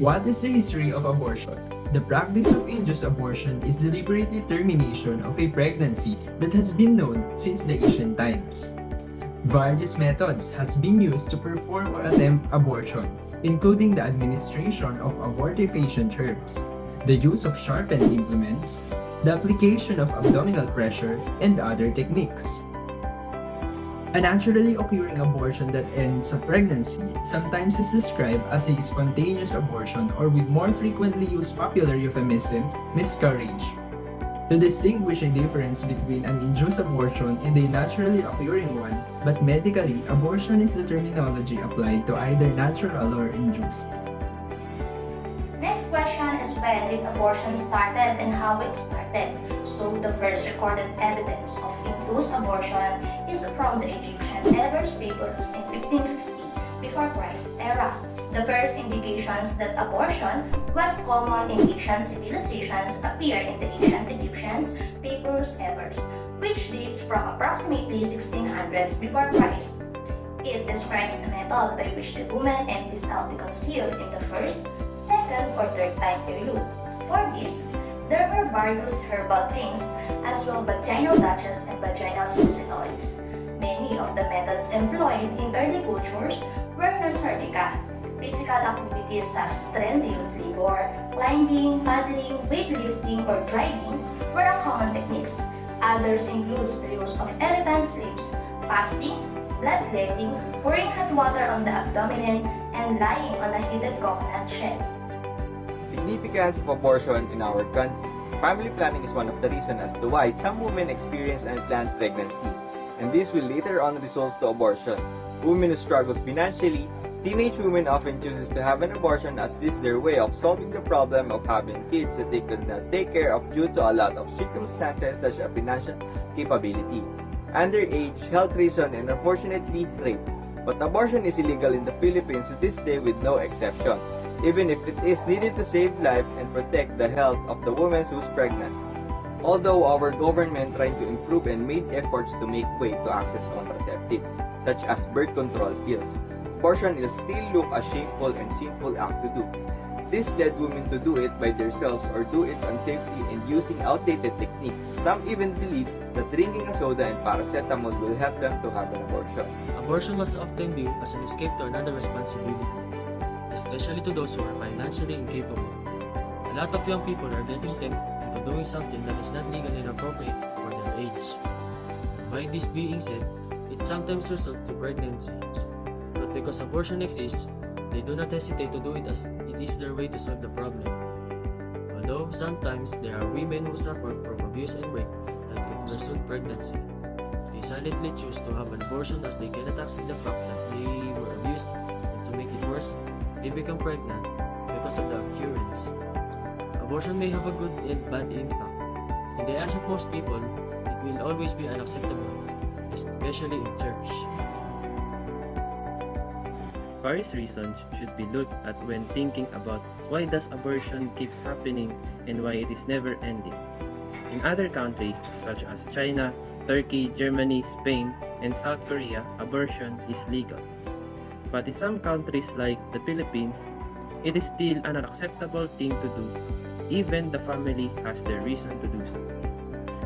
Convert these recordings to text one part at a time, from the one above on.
What is the history of abortion? The practice of induced abortion is deliberate termination of a pregnancy that has been known since the ancient times. Various methods has been used to perform or attempt abortion, including the administration of abortifacient herbs, the use of sharpened implements, the application of abdominal pressure, and other techniques. A naturally occurring abortion that ends a pregnancy sometimes is described as a spontaneous abortion or with more frequently used popular euphemism, miscarriage. To distinguish a difference between an induced abortion and a naturally occurring one, but medically, abortion is the terminology applied to either natural or induced. Next question is when did abortion started and how it started? So the first recorded evidence of induced abortion is from the Egyptian Evers papyrus in 1550 before Christ era. The first indications that abortion was common in ancient civilizations appear in the ancient Egyptians papyrus Evers, which dates from approximately 1600s before Christ. It describes a method by which the woman empties out to conceive in the first, second, or third time period. For this, there were various herbal drinks as well vaginal douches and vaginal suppositories. Many of the methods employed in early cultures were non-surgical. Physical activities such as strenuous labor, climbing, paddling, weightlifting, or driving were common techniques. Others include the use of elephant sleeps, fasting, bloodletting, pouring hot water on the abdomen, and lying on a heated coconut shell. Significance of abortion in our country. Family planning is one of the reasons as to why some women experience unplanned pregnancy, and this will later on result to abortion. Women who struggle financially, teenage women often chooses to have an abortion as this is their way of solving the problem of having kids that they could not take care of due to a lot of circumstances such as financial capability, underage, health reason, and unfortunately rape. But abortion is illegal in the Philippines to this day with no exceptions, even if it is needed to save life and protect the health of the woman who's pregnant. Although our government tried to improve and made efforts to make way to access contraceptives, such as birth control pills, abortion is still looked a shameful and sinful act to do. This led women to do it by themselves or do it unsafely and using outdated techniques. Some even believe that drinking a soda and paracetamol will help them to have an abortion. Abortion was often viewed as an escape to another responsibility, especially to those who are financially incapable. A lot of young people are getting tempted into doing something that is not legal and appropriate for their age. By this being said, it sometimes results to pregnancy. But because abortion exists, they do not hesitate to do it as it is their way to solve the problem. Although sometimes there are women who suffer from abuse and rape that could result pregnancy. They silently choose to have an abortion as they cannot accept the fact that they were abused, and to make it worse, they become pregnant because of the occurrence. Abortion may have a good and bad impact. In the eyes of most people, it will always be unacceptable, especially in church. Various reasons should be looked at when thinking about why does abortion keeps happening and why it is never ending. In other countries such as China, Turkey, Germany, Spain, and South Korea, abortion is legal. But in some countries like the Philippines, it is still an unacceptable thing to do, even the family has their reason to do so.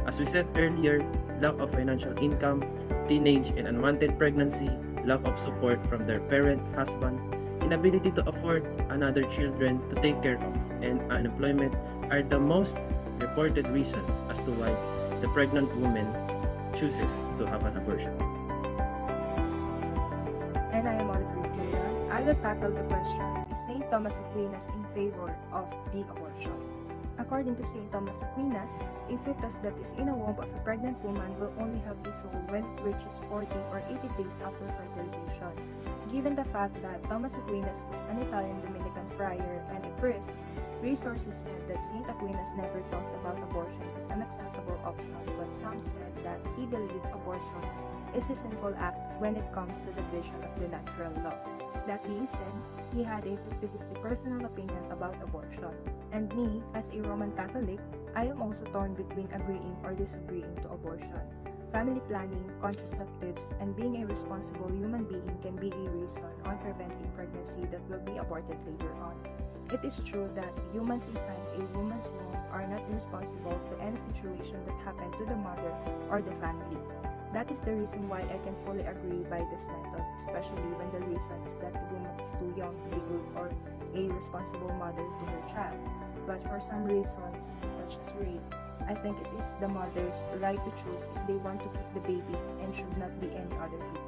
As we said earlier, lack of financial income, teenage and unwanted pregnancy, lack of support from their parent, husband, inability to afford another children to take care of, and unemployment are the most reported reasons as to why the pregnant woman chooses to have an abortion. And I am Oliver Slater. I will tackle the question, is St. Thomas Aquinas in favor of the abortion? According to St. Thomas Aquinas, a fetus that is in a womb of a pregnant woman will only have a soul when it reaches 40 or 80 days after fertilization. Given the fact that Thomas Aquinas was an Italian Dominican friar and a priest, resources said that St. Aquinas never talked about abortion as an acceptable option, but some said that he believed abortion is a sinful act when it comes to the vision of the natural law. That being said, he had a 50-50 personal opinion about abortion. And me, as a Roman Catholic, I am also torn between agreeing or disagreeing to abortion. Family planning, contraceptives, and being a responsible human being can be a reason on preventing pregnancy that will be aborted later on. It is true that humans inside a woman's womb are not responsible to any situation that happened to the mother or the family. That is the reason why I can fully agree by this method, especially when the reason is that the woman is too young to be good or a responsible mother to her child. But for some reasons, such as rape, I think it is the mother's right to choose if they want to keep the baby and should not be any other people.